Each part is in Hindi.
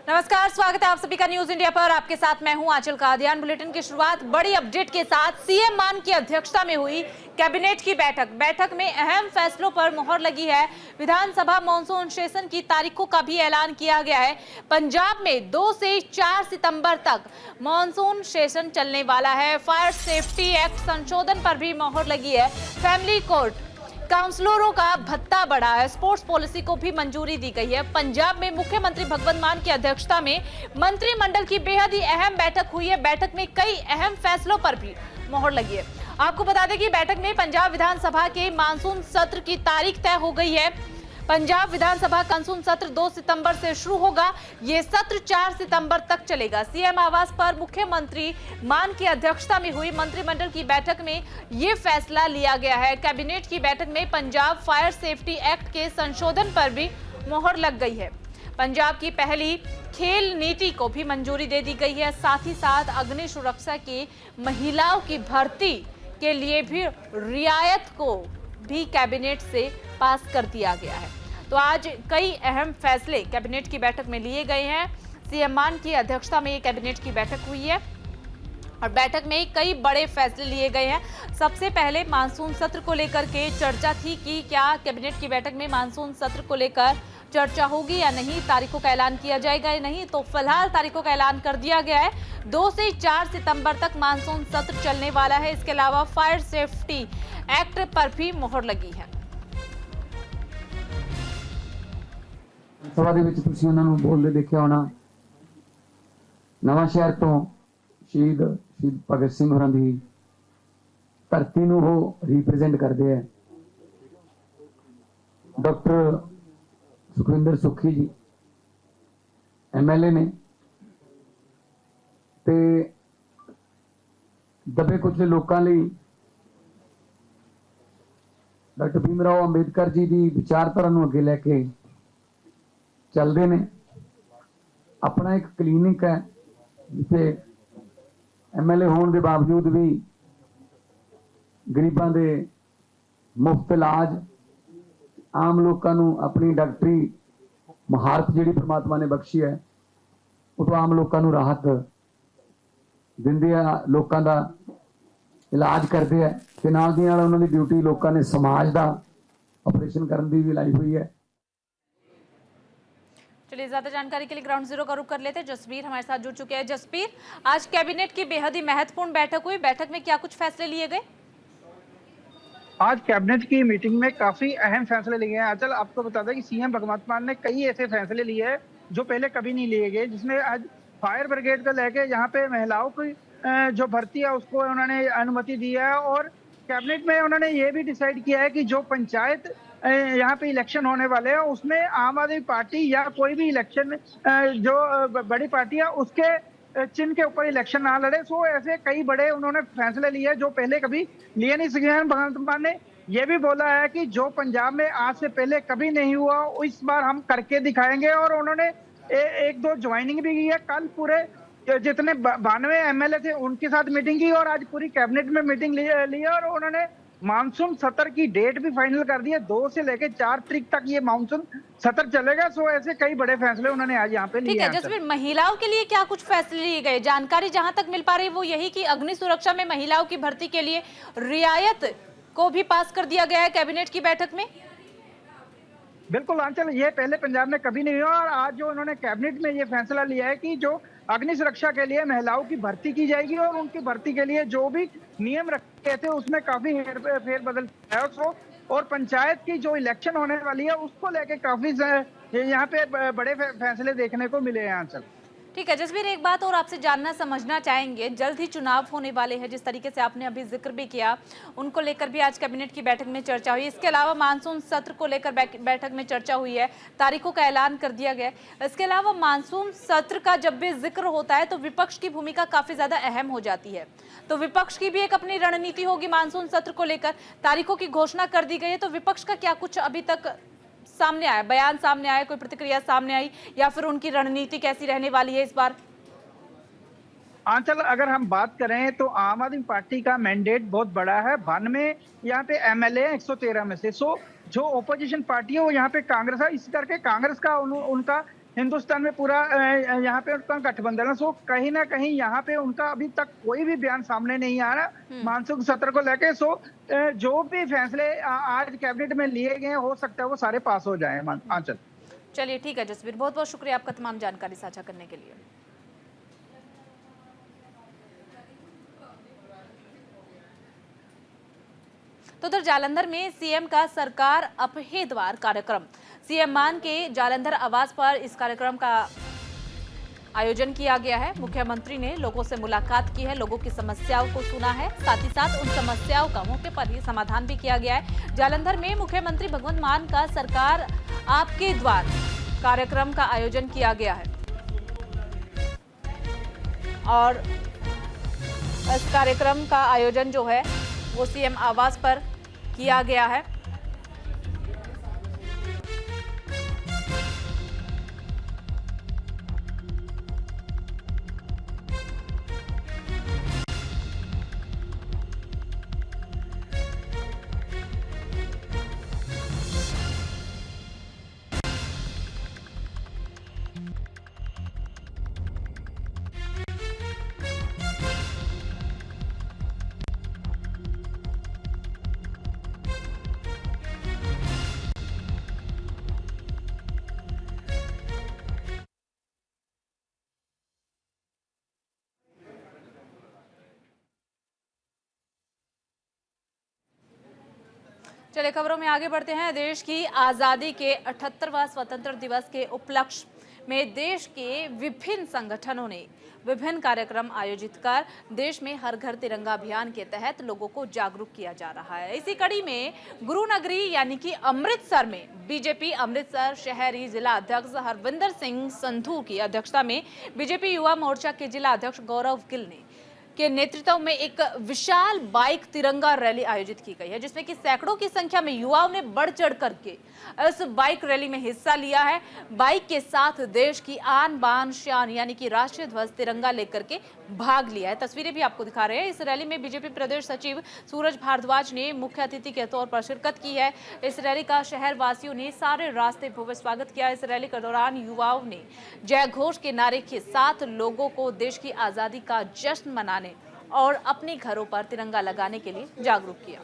नमस्कार, स्वागत है आप सभी का न्यूज इंडिया पर। आपके साथ मैं हूं आंचल कादियान। बुलेटिन की शुरुआत बड़ी अपडेट के साथ। सीएम मान की अध्यक्षता में हुई कैबिनेट की बैठक में अहम फैसलों पर मुहर लगी है। विधानसभा मॉनसून सेशन की तारीखों का भी ऐलान किया गया है। पंजाब में 2 से 4 सितंबर तक मॉनसून सेशन चलने वाला है। फायर सेफ्टी एक्ट संशोधन पर भी मुहर लगी है। फैमिली कोर्ट, काउंसलरों का भत्ता बढ़ा है। स्पोर्ट्स पॉलिसी को भी मंजूरी दी गई है। पंजाब में मुख्यमंत्री भगवंत मान की अध्यक्षता में मंत्रिमंडल की बेहद ही अहम बैठक हुई है। बैठक में कई अहम फैसलों पर भी मुहर लगी है। आपको बता दें कि बैठक में पंजाब विधानसभा के मानसून सत्र की तारीख तय हो गई है। पंजाब विधानसभा का मानसून सत्र 2 सितंबर से शुरू होगा। ये सत्र 4 सितंबर तक चलेगा। सीएम आवास पर मुख्यमंत्री मान की अध्यक्षता में हुई मंत्रिमंडल की बैठक में ये फैसला लिया गया है। कैबिनेट की बैठक में पंजाब फायर सेफ्टी एक्ट के संशोधन पर भी मुहर लग गई है। पंजाब की पहली खेल नीति को भी मंजूरी दे दी गई है। साथ ही साथ अग्नि सुरक्षा की महिलाओं की भर्ती के लिए भी रियायत को भी कैबिनेट से पास कर दिया गया है। तो आज कई अहम फैसले कैबिनेट की बैठक में लिए गए हैं। सीएम मान की अध्यक्षता में ये कैबिनेट की बैठक हुई है और बैठक में कई बड़े फैसले लिए गए हैं। सबसे पहले मानसून सत्र को लेकर के चर्चा थी कि क्या कैबिनेट की बैठक में मानसून सत्र को लेकर चर्चा होगी या नहीं, तारीखों का ऐलान किया जाएगा या नहीं। तो फिलहाल तारीखों का ऐलान कर दिया गया है। 2 से 4 सितंबर तक मानसून सत्र चलने वाला है। इसके अलावा फायर सेफ्टी एक्ट पर भी मुहर लगी है। सभा ਦੇ ਵਿੱਚ ਤੁਸੀਂ ਉਹਨਾਂ ਨੂੰ ਬੋਲਦੇ ਦੇਖਿਆ ਹੋਣਾ। ਨਵਾਂ ਸ਼ਹਿਰ ਤੋਂ ਸ਼ਹੀਦ ਭਗਤ ਸਿੰਘ ਹੋਰਾਂ ਦੀ ਧਰਤੀ ਨੂੰ ਉਹ ਰਿਪਰੈਜ਼ੈਂਟ ਕਰਦੇ ਆ। ਡਾਕਟਰ ਸੁਖਵਿੰਦਰ ਸੁੱਖੀ ਜੀ ਐਮਐਲਏ ਨੇ ਤੇ ਦਬੇ ਕੁਚਲੇ ਲੋਕਾਂ ਲਈ ਡਾਕਟਰ ਭੀਮ ਰਾਓ ਅੰਬੇਦਕਰ ਜੀ ਦੀ ਵਿਚਾਰਧਾਰਾ ਨੂੰ ਅੱਗੇ ਲੈ ਕੇ चलते ने। अपना एक क्लीनिक है जिथे एमएलए होने के बावजूद भी गरीबों के मुफ्त इलाज, आम लोगों को अपनी डॉक्टरी महारत जी परमात्मा ने बख्शी है वो आम लोगों को राहत देंदे आ, लोगों का इलाज करते हैं ते नाल दी नाल उन्हां दी ड्यूटी लोगों ने समाज का ऑपरेशन करने की भी लाई हुई है। चलिए, ज्यादा जानकारी के लिए ग्राउंड जीरो का रुख कर लेते हैं। जसबीर हमारे साथ जुड़ चुके हैं। जसबीर, आज कैबिनेट की बेहद ही महत्वपूर्ण बैठक हुई। बैठक में क्या कुछ फैसले लिए गए? आज कैबिनेट की मीटिंग में काफी अहम फैसले लिए हैं। आंचल, आपको बता दें कि सीएम भगवंत मान ने कई ऐसे फैसले लिए हैं जो पहले कभी नहीं लिए गए, जिसमें आज फायर ब्रिगेड को लेके यहाँ पे महिलाओं की जो भर्ती है उसको उन्होंने अनुमति दी है। और कैबिनेट में उन्होंने ये भी डिसाइड किया है कि जो पंचायत यहाँ पे इलेक्शन होने वाले हैं उसमें आम आदमी पार्टी या कोई भी इलेक्शन जो बड़ी पार्टी है उसके चिन्ह के ऊपर इलेक्शन ना लड़े। सो ऐसे कई बड़े उन्होंने फैसले लिए जो पहले कभी लिए नहीं सके हैं। भगवंत मान ने यह भी बोला है कि जो पंजाब में आज से पहले कभी नहीं हुआ इस बार हम करके दिखाएंगे। और उन्होंने एक दो ज्वाइनिंग भी की है। कल पूरे जितने 92 एमएलए थे उनके साथ मीटिंग की और आज पूरी कैबिनेट में मीटिंग ली और उन्होंने मानसून सत्र की डेट भी फाइनल कर दी है। 2 से लेकर 4 तारीख तक ये मानसून सत्र चलेगा। सो ऐसे कई बड़े फैसले उन्होंने आज यहाँ पे लिए। ठीक है जसवीर, महिलाओं के लिए क्या कुछ फैसले लिए गए? जानकारी जहां तक मिल पा रही है वो यही कि अग्नि सुरक्षा में महिलाओं की भर्ती के लिए रियायत को भी पास कर दिया गया है कैबिनेट की बैठक में। बिल्कुल आंचल, ये पहले पंजाब में कभी नहीं हुआ और आज जो उन्होंने कैबिनेट में ये फैसला लिया है कि जो अग्नि सुरक्षा के लिए महिलाओं की भर्ती की जाएगी और उनकी भर्ती के लिए जो भी नियम रखे गए थे उसमें काफी फेरबदल किया है। और पंचायत की जो इलेक्शन होने वाली है उसको लेके काफी यहाँ पे बड़े फैसले देखने को मिले हैं आंचल। ठीक है जसवीर, एक बात और आपसे जानना समझना चाहेंगे। जल्द ही चुनाव होने वाले हैं, जिस तरीके से आपने अभी जिक्र भी किया, उनको लेकर भी आज कैबिनेट की बैठक में चर्चा हुई। इसके अलावा मानसून सत्र को लेकर बैठक में चर्चा हुई है, तारीखों का ऐलान कर दिया गया है। इसके अलावा मानसून सत्र का जब भी जिक्र होता है तो विपक्ष की भूमिका काफी ज्यादा अहम हो जाती है। तो विपक्ष की भी एक अपनी रणनीति होगी मानसून सत्र को लेकर। तारीखों की घोषणा कर दी गई है, तो विपक्ष का क्या कुछ अभी तक सामने आया, बयान सामने आया, कोई प्रतिक्रिया सामने आई या फिर उनकी रणनीति कैसी रहने वाली है इस बार? आंचल, अगर हम बात करें तो आम आदमी पार्टी का मैंडेट बहुत बड़ा है। 92 यहाँ पे एमएलए 113 में से। सो जो ओपोजिशन पार्टी है वो यहाँ पे कांग्रेस है। इस करके कांग्रेस का उनका हिंदुस्तान में पूरा यहाँ पे उनका गठबंधन है। सो कहीं ना कहीं यहाँ पे उनका अभी तक कोई भी बयान सामने नहीं आ रहा मानसून सत्र को लेके। सो जो भी फैसले आज कैबिनेट में लिए गए हो सकता है वो सारे पास हो जाए। आंचल, चलिए ठीक है जसवीर, बहुत बहुत शुक्रिया आपका तमाम जानकारी साझा करने के लिए। तो उधर जालंधर में सीएम का सरकार अपहे द्वार कार्यक्रम, सीएम मान के जालंधर आवास पर इस कार्यक्रम का आयोजन किया गया है। मुख्यमंत्री ने लोगों से मुलाकात की है, लोगों की समस्याओं को सुना है, साथ ही साथ उन समस्याओं का मौके पर ही समाधान भी किया गया है। जालंधर में मुख्यमंत्री भगवंत मान का सरकार आपके द्वार कार्यक्रम का आयोजन किया गया है और इस कार्यक्रम का आयोजन जो है वो सीएम आवास पर किया गया है। चलिए खबरों में आगे बढ़ते हैं। देश की आजादी के 78वां स्वतंत्र दिवस के उपलक्ष्य में देश के विभिन्न संगठनों ने विभिन्न कार्यक्रम आयोजित कर देश में हर घर तिरंगा अभियान के तहत लोगों को जागरूक किया जा रहा है। इसी कड़ी में गुरु नगरी यानी कि अमृतसर में बीजेपी अमृतसर शहरी जिला अध्यक्ष हरविंदर सिंह संधू की अध्यक्षता में बीजेपी युवा मोर्चा के जिला अध्यक्ष गौरव गिल ने के नेतृत्व में एक विशाल बाइक तिरंगा रैली आयोजित की गई है, जिसमें कि सैकड़ों की संख्या में युवाओं ने बढ़ चढ़ करके इस बाइक रैली में हिस्सा लिया है। बाइक के साथ देश की आन बान शान यानी कि राष्ट्रीय ध्वज तिरंगा लेकर के भाग लिया है। तस्वीरें भी आपको दिखा रहे हैं। इस रैली में बीजेपी प्रदेश सचिव सूरज भारद्वाज ने मुख्य अतिथि के तौर पर शिरकत की है। इस रैली का शहर वासियों ने सारे रास्ते भव्य स्वागत किया। इस रैली के दौरान युवाओं ने जय घोष के नारे के साथ लोगों को देश की आजादी का जश्न मनाने और अपने घरों पर तिरंगा लगाने के लिए जागरूक किया।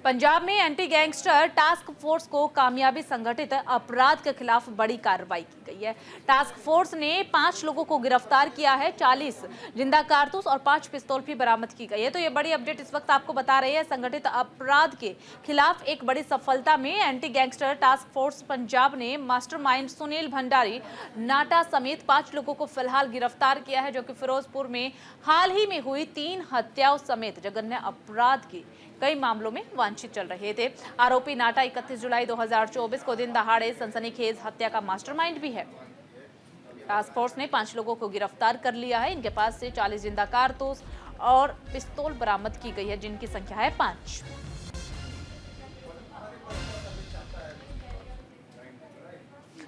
पंजाब में एंटी गैंगस्टर टास्क फोर्स को कामयाबी संगठित अपराध के खिलाफ बड़ी कार्रवाई की गई है। टास्क फोर्स ने 5 लोगों को गिरफ्तार किया है, 40 जिंदा कारतूस और 5 पिस्तौल भी बरामद की गई है। तो ये बड़ी अपडेट इस वक्त आपको बता रहे हैं। संगठित अपराध के खिलाफ एक बड़ी सफलता में anti gangster task force Punjab ने मास्टरमाइंड सुनील भंडारी नाटा समेत 5 लोगों को फिलहाल गिरफ्तार किया है, जो कि फिरोजपुर में हाल ही में हुई 3 हत्याओं समेत जघन्य अपराध की कई मामलों में वांछित चल रहे थे। आरोपी नाटा 31 जुलाई 2024 को दिन दहाड़े सनसनीखेज हत्या का मास्टरमाइंड भी है। टास्क फोर्स ने 5 लोगों को गिरफ्तार कर लिया है। इनके पास से 40 जिंदा कारतूस और पिस्तौल बरामद की गई है, जिनकी संख्या है 5।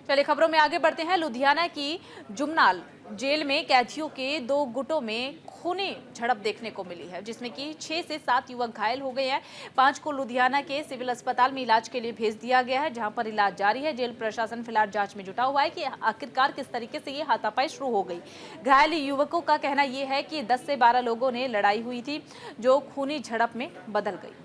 चलिए खबरों में आगे बढ़ते हैं। लुधियाना की जुमनाल जेल में कैदियों के 2 गुटों में खूनी झड़प देखने को मिली है, जिसमें कि 6 से 7 युवक घायल हो गए हैं। 5 को लुधियाना के सिविल अस्पताल में इलाज के लिए भेज दिया गया है, जहां पर इलाज जारी है। जेल प्रशासन फिलहाल जांच में जुटा हुआ है कि आखिरकार किस तरीके से ये हाथापाई शुरू हो गई। घायल युवकों का कहना यह है कि 10 से 12 लोगों ने लड़ाई हुई थी, जो खूनी झड़प में बदल गई।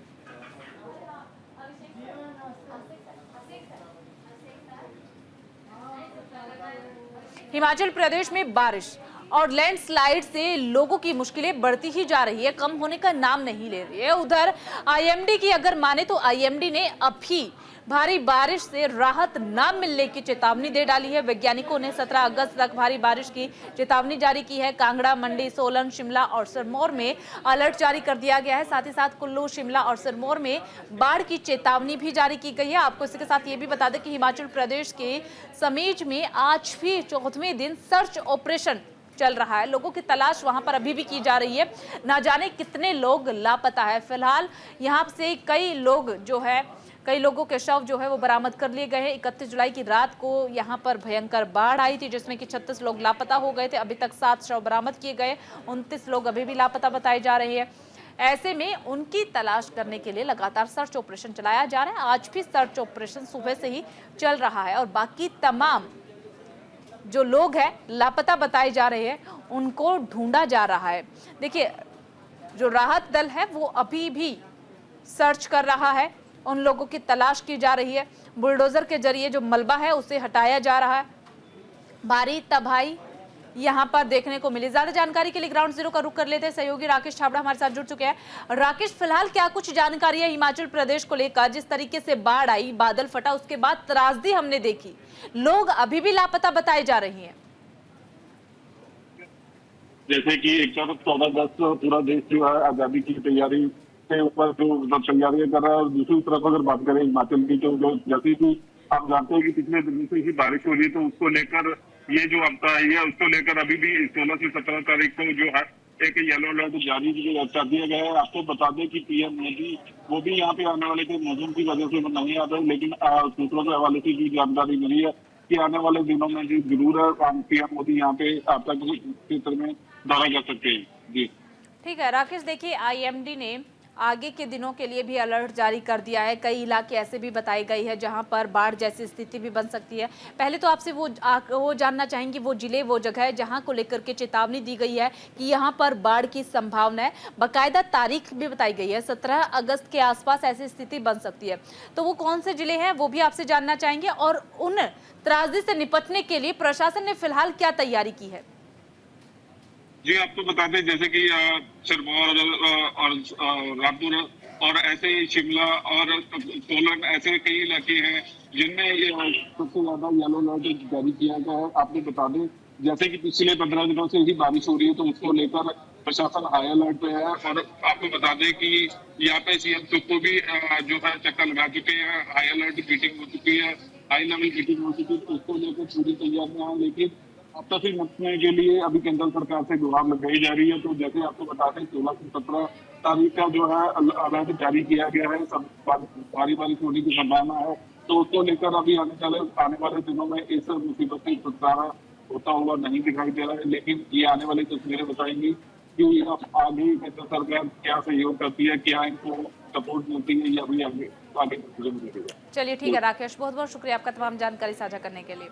हिमाचल प्रदेश में बारिश और लैंडस्लाइड से लोगों की मुश्किलें बढ़ती ही जा रही है, कम होने का नाम नहीं ले रही है। उधर आईएमडी की अगर माने तो आईएमडी ने अभी भारी बारिश से राहत न मिलने की चेतावनी दे डाली है। वैज्ञानिकों ने 17 अगस्त तक भारी बारिश की चेतावनी जारी की है। कांगड़ा, मंडी, सोलन, शिमला और सिरमौर में अलर्ट जारी कर दिया गया है। साथ ही साथ कुल्लू, शिमला और सिरमौर में बाढ़ की चेतावनी भी जारी की गई है। आपको इसके साथ ये भी बता दें कि हिमाचल प्रदेश के समीज में आज भी 4वें दिन सर्च ऑपरेशन चल रहा है। लोगों की तलाश वहां पर अभी भी की जा रही है। ना जाने कितने लोग लापता है। फिलहाल यहां से कई लोगों के शव जो है वो बरामद कर लिए गए हैं। 31 जुलाई की रात को यहां पर भयंकर बाढ़ आई थी, जिसमें कि 36 लोग लापता हो गए थे। अभी तक 7 शव बरामद किए गए, 29 लोग अभी भी लापता बताए जा रहे हैं। ऐसे में उनकी तलाश करने के लिए लगातार सर्च ऑपरेशन चलाया जा रहा है। आज भी सर्च ऑपरेशन सुबह से ही चल रहा है और बाकी तमाम जो लोग हैं लापता बताए जा रहे हैं उनको ढूंढा जा रहा है। देखिए, जो राहत दल है वो अभी भी सर्च कर रहा है, उन लोगों की तलाश की जा रही है। बुलडोजर के जरिए जो मलबा है उसे हटाया जा रहा है। भारी तबाही यहाँ पर देखने को मिली। ज्यादा जानकारी के लिए ग्राउंड जीरो का रुख कर लेते हैं। सहयोगी राकेश छाबड़ा हमारे साथ जुड़ चुके हैं। राकेश, फिलहाल क्या कुछ जानकारी है हिमाचल प्रदेश को लेकर? जिस तरीके से बाढ़ आई, बादल फटा, उसके बाद त्रासदी हमने देखी, लोग अभी भी लापता बताए जा रही हैं। जैसे कि एक तरफ 14 अगस्त पूरा देश जो है आजादी की तैयारी के ऊपर जो तैयारियां कर रहा है, और दूसरी तरफ अगर बात करें हिमाचल की, तो जो जैसे कि आप जानते हैं कि पिछले दिनों से ही बारिश हो रही है, तो उसको लेकर ये जो आपदा आई है उसको लेकर अभी भी 16 से 17 तारीख को जो है एक येलो अलर्ट जारी कर दिया गया है। आपको बता दें कि पीएम मोदी वो भी यहाँ पे आने वाले थे, मौसम की वजह से वो नहीं आ रहे, लेकिन सूत्रों के हवाले से जो जानकारी मिली है कि आने वाले दिनों में जो जरूर है पीएम मोदी यहाँ पे आपदा के क्षेत्र में दौरा कर सकते हैं। जी ठीक है राकेश, देखिए आईएमडी ने आगे के दिनों के लिए भी अलर्ट जारी कर दिया है। कई इलाके ऐसे भी बताए गए हैं जहां पर बाढ़ जैसी स्थिति भी बन सकती है। पहले तो आपसे वो जानना चाहेंगे वो जिले, वो जगह है जहां को लेकर के चेतावनी दी गई है कि यहां पर बाढ़ की संभावना है। बाकायदा तारीख भी बताई गई है, 17 अगस्त के आसपास ऐसी स्थिति बन सकती है। तो वो कौन से जिले हैं वो भी आपसे जानना चाहेंगे, और उन त्रासदी से निपटने के लिए प्रशासन ने फिलहाल क्या तैयारी की है? जी, आपको बता दें जैसे कि सिरमौर और रामपुर और ऐसे ही शिमला और सोलन, ऐसे कई इलाके हैं जिनमें सबसे ज्यादा येलो अलर्ट जारी किया गया है। आपको बता दें जैसे कि पिछले 15 दिनों से ही बारिश हो रही है, तो उसको लेकर प्रशासन हाई अलर्ट पे है। और आपको बता दें कि यहाँ पे सीएम सुक्खू भी जो है चक्कर लगा चुके हैं, हाई अलर्ट मीटिंग हो चुकी है, हाई लेवल मीटिंग हो चुकी है, तो उसको लेकर पूरी तैयारियां हैं। लेकिन आपदा से निपटने के लिए अभी केंद्र सरकार से गुहार लगाई जा रही है। तो जैसे आपको बताते हैं 16 से 17 तारीख का जो है अलर्ट जारी किया गया है, सब भारी बारिश होने की संभावना है। तो उसको लेकर अभी आने वाले दिनों में इस मुसीबत से छुटकारा होता हुआ नहीं दिखाई दे रहा है। लेकिन ये आने वाली तस्वीरें बताएंगी कि अब आगे केंद्र सरकार क्या सहयोग करती है, क्या इनको सपोर्ट मिलती है, या अभी आगे मिलेगा। चलिए ठीक है राकेश, बहुत बहुत शुक्रिया आपका तमाम जानकारी साझा करने के लिए।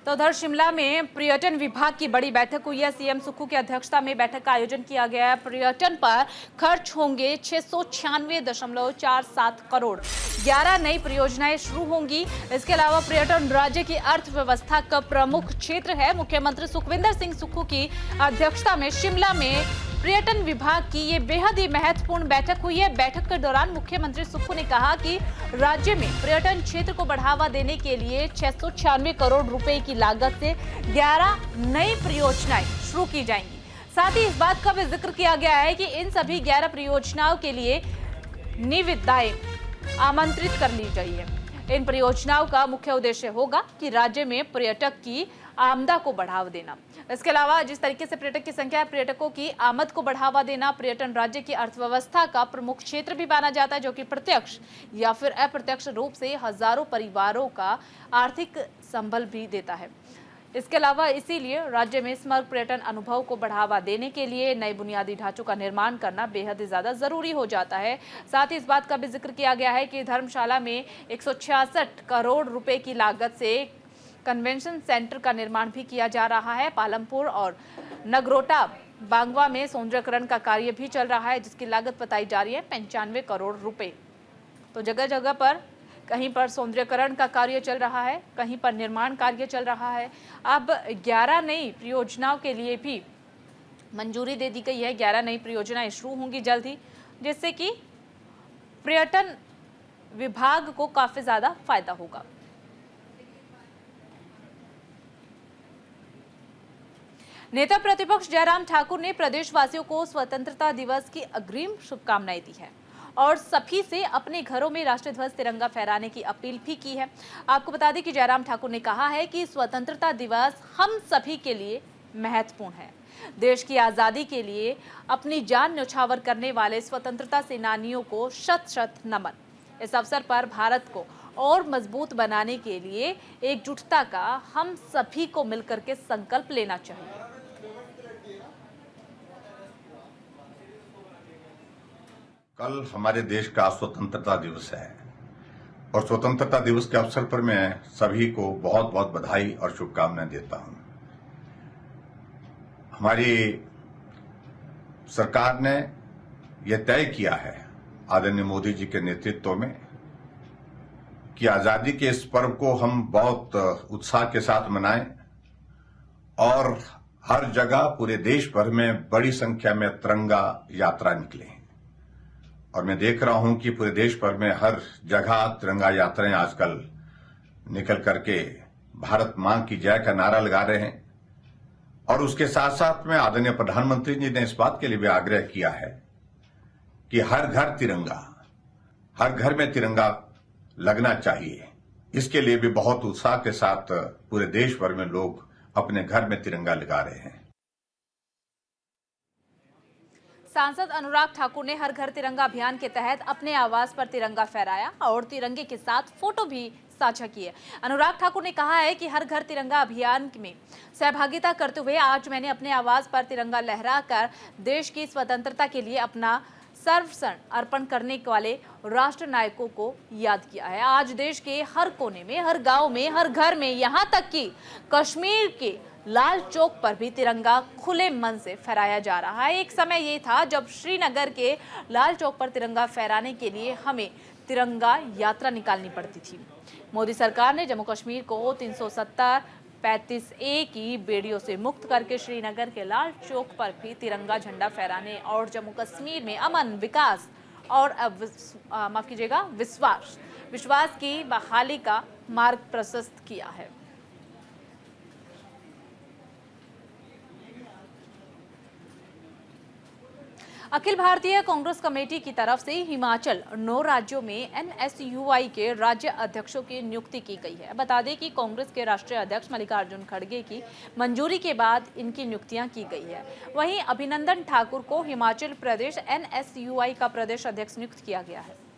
तो उधर शिमला में पर्यटन विभाग की बड़ी बैठक हुई है। सीएम सुक्खू की अध्यक्षता में बैठक का आयोजन किया गया है। पर्यटन पर खर्च होंगे 696.47 करोड़। 11 नई परियोजनाएं शुरू होंगी। इसके अलावा पर्यटन राज्य की अर्थव्यवस्था का प्रमुख क्षेत्र है। मुख्यमंत्री सुखविंदर सिंह सुक्खू की अध्यक्षता में शिमला में पर्यटन विभाग की ये बेहद ही महत्वपूर्ण बैठक हुई है। बैठक के दौरान मुख्यमंत्री सुक्खू ने कहा कि राज्य में पर्यटन क्षेत्र को बढ़ावा देने के लिए 696 करोड़ रुपए की लागत से 11 नई परियोजनाएं शुरू की जाएंगी। साथ ही इस बात का भी जिक्र किया गया है कि इन सभी 11 परियोजनाओं के लिए निविदाएं आमंत्रित कर ली जाइए। इन परियोजनाओं का मुख्य उद्देश्य होगा कि राज्य में पर्यटक की आमदा को बढ़ावा देना। इसके अलावा जिस तरीके से पर्यटक की संख्या, पर्यटकों की आमद को बढ़ावा देना, पर्यटन राज्य की अर्थव्यवस्था का प्रमुख क्षेत्र भी माना जाता है, जो कि प्रत्यक्ष या फिर अप्रत्यक्ष रूप से हजारों परिवारों का आर्थिक संबल भी देता है। इसके अलावा इसीलिए राज्य में समग्र पर्यटन अनुभव को बढ़ावा देने के लिए नए बुनियादी ढांचों का निर्माण करना बेहद ज्यादा जरूरी हो जाता है। साथ ही इस बात का भी जिक्र किया गया है कि धर्मशाला में 166 करोड़ रुपए की लागत से कन्वेंशन सेंटर का निर्माण भी किया जा रहा है। पालमपुर और नगरोटा बांगवा में सौंदर्यीकरण का कार्य भी चल रहा है, जिसकी लागत बताई जा रही है 95 करोड़ रुपए। तो जगह जगह पर कहीं पर सौंदर्यीकरण का कार्य चल रहा है, कहीं पर निर्माण कार्य चल रहा है। अब 11 नई परियोजनाओं के लिए भी मंजूरी दे दी गई है। 11 नई परियोजनाएं शुरू होंगी जल्द ही, जिससे कि पर्यटन विभाग को काफी ज्यादा फायदा होगा। नेता प्रतिपक्ष जयराम ठाकुर ने प्रदेशवासियों को स्वतंत्रता दिवस की अग्रिम शुभकामनाएं दी है और सभी से अपने घरों में राष्ट्रीय ध्वज तिरंगा फहराने की अपील भी की है। आपको बता दें कि जयराम ठाकुर ने कहा है कि स्वतंत्रता दिवस हम सभी के लिए महत्वपूर्ण है। देश की आजादी के लिए अपनी जान न्यौछावर करने वाले स्वतंत्रता सेनानियों को शत शत नमन। इस अवसर पर भारत को और मजबूत बनाने के लिए एकजुटता का हम सभी को मिलकर के संकल्प लेना चाहिए। कल हमारे देश का स्वतंत्रता दिवस है और स्वतंत्रता दिवस के अवसर पर मैं सभी को बहुत बहुत बधाई और शुभकामनाएं देता हूं। हमारी सरकार ने यह तय किया है आदरणीय मोदी जी के नेतृत्व में कि आजादी के इस पर्व को हम बहुत उत्साह के साथ मनाएं और हर जगह पूरे देश भर में बड़ी संख्या में तिरंगा यात्रा निकले और मैं देख रहा हूं कि पूरे देश भर में हर जगह तिरंगा यात्राएं आजकल निकल करके भारत मां की जय का नारा लगा रहे हैं। और उसके साथ साथ में आदरणीय प्रधानमंत्री जी ने इस बात के लिए भी आग्रह किया है कि हर घर में तिरंगा लगना चाहिए। इसके लिए भी बहुत उत्साह के साथ पूरे देश भर में लोग अपने घर में तिरंगा लगा रहे हैं। सांसद अनुराग ठाकुर ने हर घर तिरंगा अभियान के तहत अपने आवास पर तिरंगा फहराया और तिरंगे के साथ फोटो भी साझा किए। अनुराग ठाकुर ने कहा है कि हर घर तिरंगा अभियान में सहभागिता करते हुए आज मैंने अपने आवास पर तिरंगा लहराकर देश की स्वतंत्रता के लिए अपना सर्वस्व अर्पण करने वाले राष्ट्र नायकों को याद किया है। आज देश के हर कोने में, हर गांव में, हर घर में, यहां तक कि कश्मीर के लाल चौक पर भी तिरंगा खुले मन से फहराया जा रहा है। एक समय ये था जब श्रीनगर के लाल चौक पर तिरंगा फहराने के लिए हमें तिरंगा यात्रा निकालनी पड़ती थी। मोदी सरकार ने जम्मू कश्मीर को 370-35A की बेड़ियों से मुक्त करके श्रीनगर के लाल चौक पर भी तिरंगा झंडा फहराने और जम्मू कश्मीर में अमन, विकास और विश्वास की बहाली का मार्ग प्रशस्त किया है। अखिल भारतीय कांग्रेस कमेटी की तरफ से हिमाचल 9 राज्यों में NSUI के राज्य अध्यक्षों की नियुक्ति की गई है। बता दें कि कांग्रेस के राष्ट्रीय अध्यक्ष मल्लिकार्जुन खड़गे की मंजूरी के बाद इनकी नियुक्तियां की गई है। वहीं अभिनंदन ठाकुर को हिमाचल प्रदेश NSUI का प्रदेश अध्यक्ष नियुक्त किया गया है।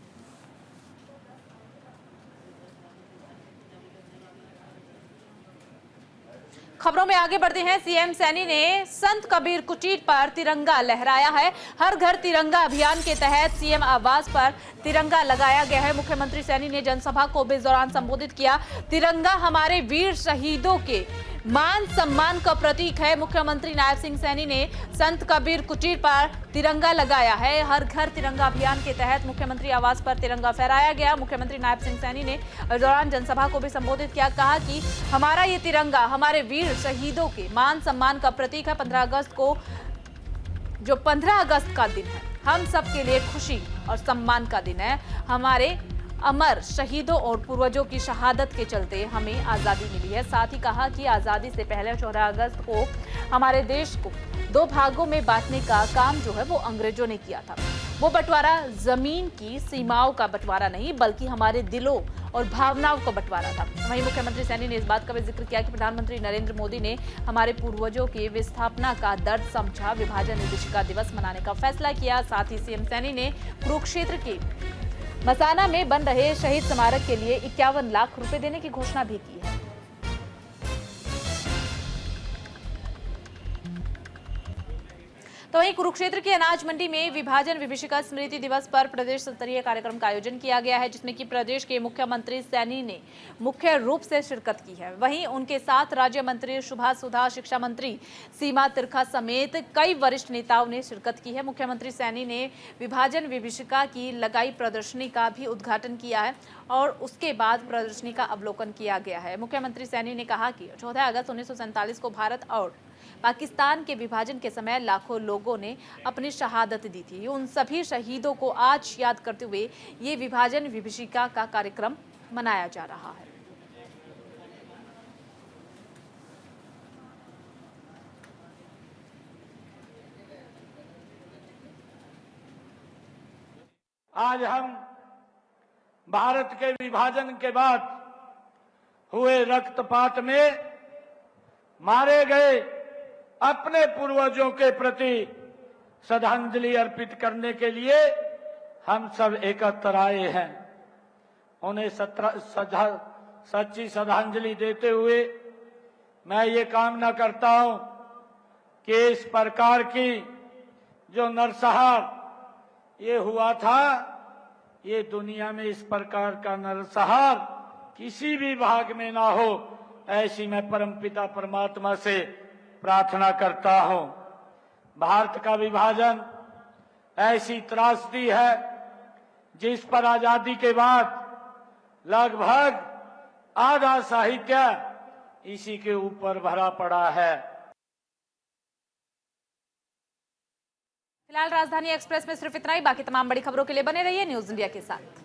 खबरों में आगे बढ़ते हैं। सीएम सैनी ने संत कबीर कुटीर पर तिरंगा लहराया है। हर घर तिरंगा अभियान के तहत सीएम आवास पर तिरंगा लगाया गया है। मुख्यमंत्री सैनी ने जनसभा को भी इस दौरान संबोधित किया। तिरंगा हमारे वीर शहीदों के मान सम्मान का प्रतीक है। मुख्यमंत्री नायब सिंह सैनी ने संत कबीर कुटीर पर तिरंगा लगाया है। हर घर तिरंगा अभियान के तहत मुख्यमंत्री आवास पर तिरंगा फहराया गया। मुख्यमंत्री नायब सिंह सैनी ने इस दौरान जनसभा को भी संबोधित किया। कहा कि हमारा ये तिरंगा हमारे वीर शहीदों के मान सम्मान का प्रतीक है। 15 अगस्त को जो 15 अगस्त का दिन है हम सबके लिए खुशी और सम्मान का दिन है। हमारे अमर शहीदों और पूर्वजों की शहादत के चलते हमें आज़ादी मिली है। साथ ही कहा कि आज़ादी से पहले 14 अगस्त को हमारे देश को 2 भागों में बांटने का काम जो है वो अंग्रेजों ने किया था। वो बंटवारा जमीन की सीमाओं का बंटवारा नहीं बल्कि हमारे दिलों और भावनाओं का बंटवारा था। वहीं मुख्यमंत्री सैनी ने इस बात का भी जिक्र किया कि प्रधानमंत्री नरेंद्र मोदी ने हमारे पूर्वजों की विस्थापना का दर्द समझा, विभाजन विभीषिका दिवस मनाने का फैसला किया। साथ ही सीएम सैनी ने कुरुक्षेत्र के मसाना में बन रहे शहीद स्मारक के लिए 51 लाख रुपए देने की घोषणा भी की है। तो वहीं कुरुक्षेत्र की अनाज मंडी में विभाजन विभीषिका स्मृति दिवस पर प्रदेश स्तरीय कार्यक्रम का आयोजन किया गया है, जिसमें कि प्रदेश के मुख्यमंत्री सैनी ने मुख्य रूप से शिरकत की है। वहीं उनके साथ राज्य मंत्री सुभाष सुधा, शिक्षा मंत्री सीमा तिरखा समेत कई वरिष्ठ नेताओं ने शिरकत की है। मुख्यमंत्री सैनी ने विभाजन विभीषिका की लगाई प्रदर्शनी का भी उद्घाटन किया है और उसके बाद प्रदर्शनी का अवलोकन किया गया है। मुख्यमंत्री सैनी ने कहा कि 14 अगस्त 1947 को भारत और पाकिस्तान के विभाजन के समय लाखों लोगों ने अपनी शहादत दी थी। उन सभी शहीदों को आज याद करते हुए ये विभाजन विभीषिका का कार्यक्रम मनाया जा रहा है। आज हम भारत के विभाजन के बाद हुए रक्तपात में मारे गए अपने पूर्वजों के प्रति श्रद्धांजलि अर्पित करने के लिए हम सब एकत्र आए हैं। उन्हें सच्ची श्रद्धांजलि देते हुए मैं ये कामना करता हूं कि इस प्रकार की जो नरसंहार ये हुआ था, ये दुनिया में इस प्रकार का नरसंहार किसी भी भाग में ना हो, ऐसी मैं परमपिता परमात्मा से प्रार्थना करता हूं। भारत का विभाजन ऐसी त्रासदी है जिस पर आजादी के बाद लगभग आधा साहित्य इसी के ऊपर भरा पड़ा है। फिलहाल राजधानी एक्सप्रेस में सिर्फ इतना ही। बाकी तमाम बड़ी खबरों के लिए बने रहिए न्यूज इंडिया के साथ।